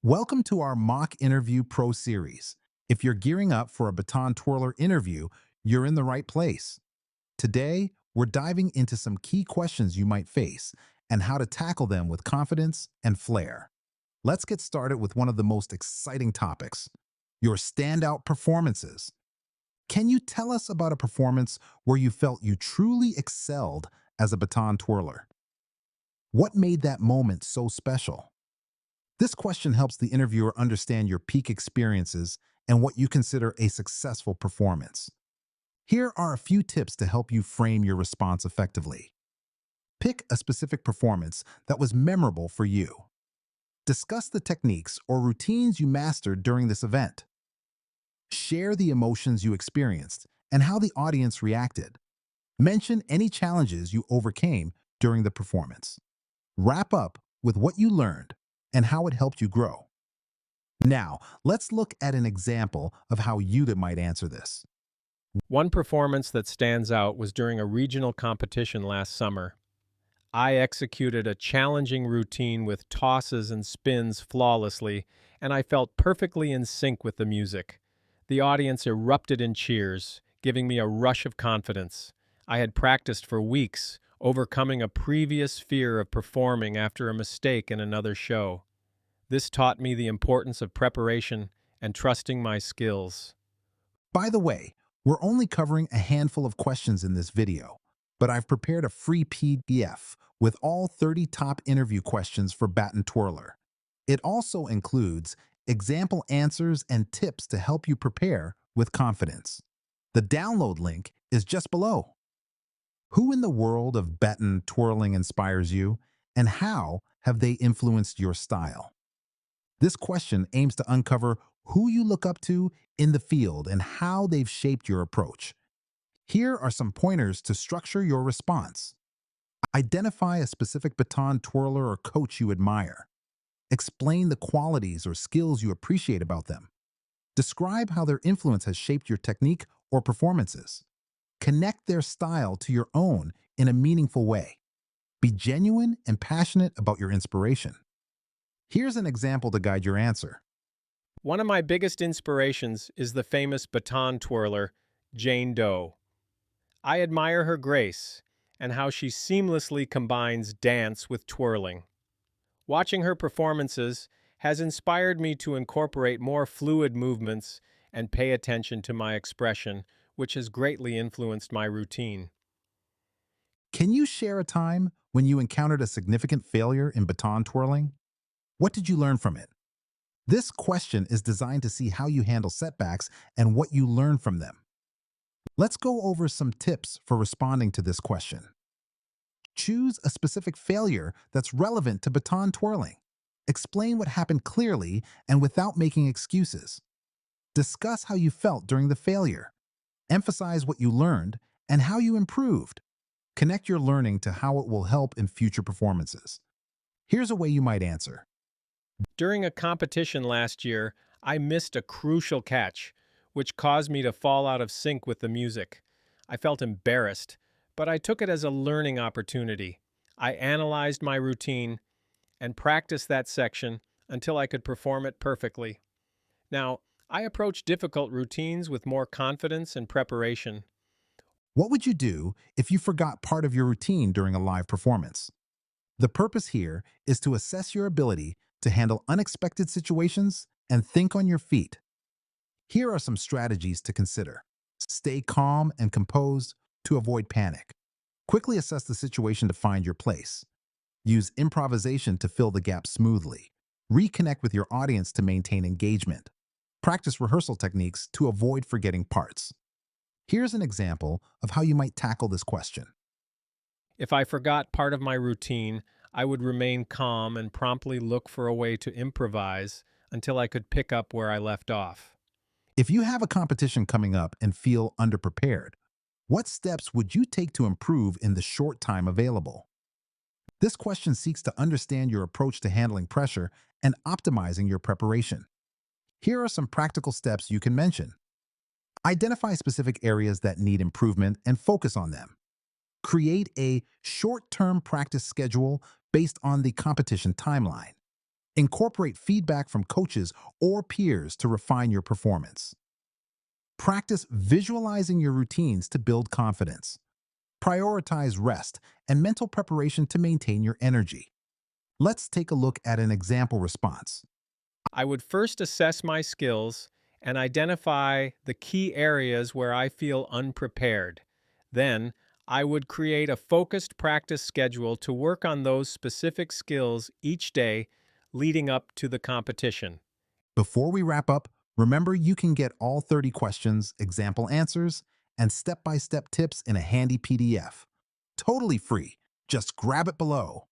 Welcome to our Mock Interview Pro Series. If you're gearing up for a Baton Twirler interview, you're in the right place. Today, we're diving into some key questions you might face and how to tackle them with confidence and flair. Let's get started with one of the most exciting topics, your standout performances. Can you tell us about a performance where you felt you truly excelled as a Baton Twirler? What made that moment so special? This question helps the interviewer understand your peak experiences and what you consider a successful performance. Here are a few tips to help you frame your response effectively. Pick a specific performance that was memorable for you. Discuss the techniques or routines you mastered during this event. Share the emotions you experienced and how the audience reacted. Mention any challenges you overcame during the performance. Wrap up with what you learned and how it helped you grow. Now, let's look at an example of how you might answer this. One performance that stands out was during a regional competition last summer. I executed a challenging routine with tosses and spins flawlessly, and I felt perfectly in sync with the music. The audience erupted in cheers, giving me a rush of confidence. I had practiced for weeks, overcoming a previous fear of performing after a mistake in another show. This taught me the importance of preparation and trusting my skills. By the way, we're only covering a handful of questions in this video, but I've prepared a free PDF with all 30 top interview questions for Baton Twirler. It also includes example answers and tips to help you prepare with confidence. The download link is just below. Who in the world of baton twirling inspires you, and how have they influenced your style? This question aims to uncover who you look up to in the field and how they've shaped your approach. Here are some pointers to structure your response. Identify a specific baton twirler or coach you admire. Explain the qualities or skills you appreciate about them. Describe how their influence has shaped your technique or performances. Connect their style to your own in a meaningful way. Be genuine and passionate about your inspiration. Here's an example to guide your answer. One of my biggest inspirations is the famous baton twirler, Jane Doe. I admire her grace and how she seamlessly combines dance with twirling. Watching her performances has inspired me to incorporate more fluid movements and pay attention to my expression, which has greatly influenced my routine. Can you share a time when you encountered a significant failure in baton twirling? What did you learn from it? This question is designed to see how you handle setbacks and what you learn from them. Let's go over some tips for responding to this question. Choose a specific failure that's relevant to baton twirling. Explain what happened clearly and without making excuses. Discuss how you felt during the failure. Emphasize what you learned and how you improved. Connect your learning to how it will help in future performances. Here's a way you might answer. During a competition last year, I missed a crucial catch, which caused me to fall out of sync with the music. I felt embarrassed, but I took it as a learning opportunity. I analyzed my routine and practiced that section until I could perform it perfectly. Now, I approach difficult routines with more confidence and preparation. What would you do if you forgot part of your routine during a live performance? The purpose here is to assess your ability to handle unexpected situations and think on your feet. Here are some strategies to consider. Stay calm and composed to avoid panic. Quickly assess the situation to find your place. Use improvisation to fill the gaps smoothly. Reconnect with your audience to maintain engagement. Practice rehearsal techniques to avoid forgetting parts. Here's an example of how you might tackle this question. If I forgot part of my routine, I would remain calm and promptly look for a way to improvise until I could pick up where I left off. If you have a competition coming up and feel underprepared, what steps would you take to improve in the short time available? This question seeks to understand your approach to handling pressure and optimizing your preparation. Here are some practical steps you can mention. Identify specific areas that need improvement and focus on them. Create a short-term practice schedule based on the competition timeline. Incorporate feedback from coaches or peers to refine your performance. Practice visualizing your routines to build confidence. Prioritize rest and mental preparation to maintain your energy. Let's take a look at an example response. I would first assess my skills and identify the key areas where I feel unprepared. Then, I would create a focused practice schedule to work on those specific skills each day leading up to the competition. Before we wrap up, remember you can get all 30 questions, example answers, and step-by-step tips in a handy PDF. Totally free. Just grab it below.